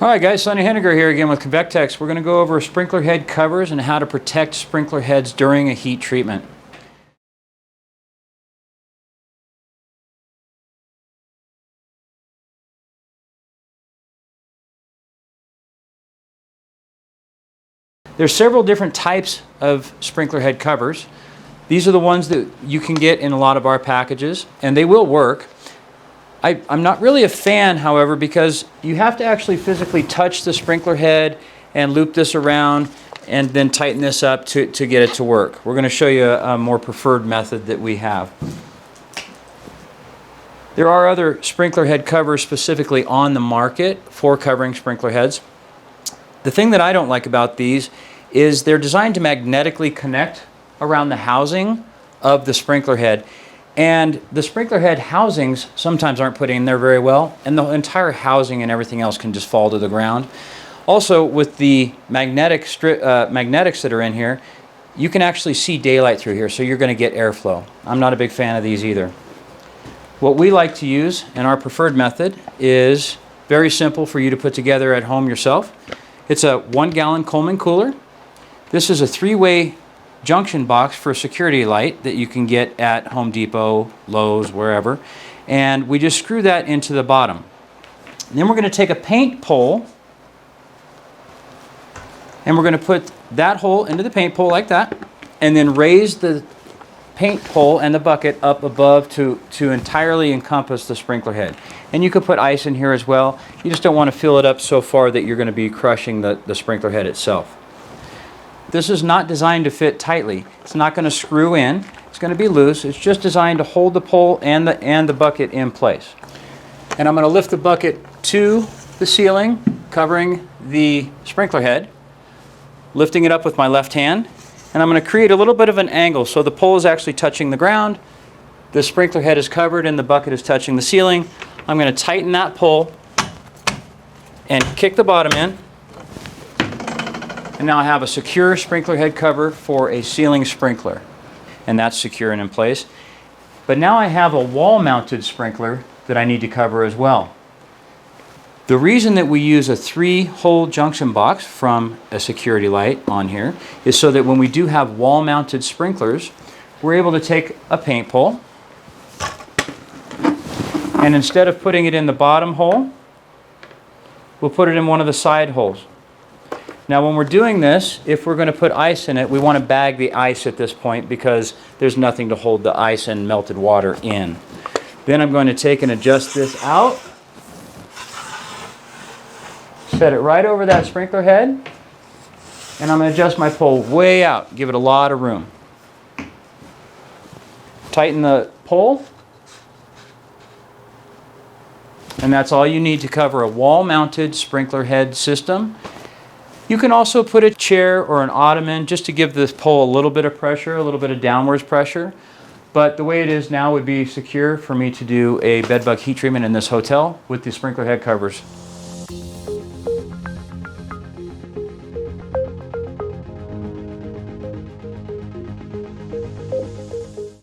Alright guys, Sonny Henniger here again with Convectex. We're going to go over sprinkler head covers and how to protect sprinkler heads during a heat treatment. There's several different types of sprinkler head covers. These are the ones that you can get in a lot of our packages, and they will work. I'm not really a fan, however, because you have to actually physically touch the sprinkler head and loop this around and then tighten this up to get it to work. We're going to show you a more preferred method that we have. There are other sprinkler head covers specifically on the market for covering sprinkler heads. The thing that I don't like about these is they're designed to magnetically connect around the housing of the sprinkler head. And the sprinkler head housings sometimes aren't put in there very well, and the entire housing and everything else can just fall to the ground. Also, with the magnetics that are in here, you can actually see daylight through here, so you're going to get airflow. I'm not a big fan of these either. What we like to use, and our preferred method, is very simple for you to put together at home yourself. It's a 1-gallon Coleman cooler. This is a 3-way junction box for a security light that you can get at Home Depot, Lowe's, wherever. And we just screw that into the bottom. And then we're going to take a paint pole and we're going to put that hole into the paint pole like that, and then raise the paint pole and the bucket up above to entirely encompass the sprinkler head. And you could put ice in here as well. You just don't want to fill it up so far that you're going to be crushing the sprinkler head itself. This is not designed to fit tightly. It's not going to screw in. It's going to be loose. It's just designed to hold the pole and the bucket in place. And I'm going to lift the bucket to the ceiling, covering the sprinkler head, lifting it up with my left hand, and I'm going to create a little bit of an angle so the pole is actually touching the ground, the sprinkler head is covered, and the bucket is touching the ceiling. I'm going to tighten that pole and kick the bottom in. And now I have a secure sprinkler head cover for a ceiling sprinkler, and that's secure and in place. But now I have a wall-mounted sprinkler that I need to cover as well. The reason that we use a 3-hole junction box from a security light on here is so that when we do have wall-mounted sprinklers, we're able to take a paint pole, and instead of putting it in the bottom hole, we'll put it in one of the side holes. Now when we're doing this, if we're going to put ice in it, we want to bag the ice at this point because there's nothing to hold the ice and melted water in. Then I'm going to take and adjust this out. Set it right over that sprinkler head. And I'm going to adjust my pole way out, give it a lot of room. Tighten the pole. And that's all you need to cover a wall-mounted sprinkler head system. You can also put a chair or an ottoman just to give this pole a little bit of pressure, a little bit of downwards pressure. But the way it is now would be secure for me to do a bedbug heat treatment in this hotel with the sprinkler head covers.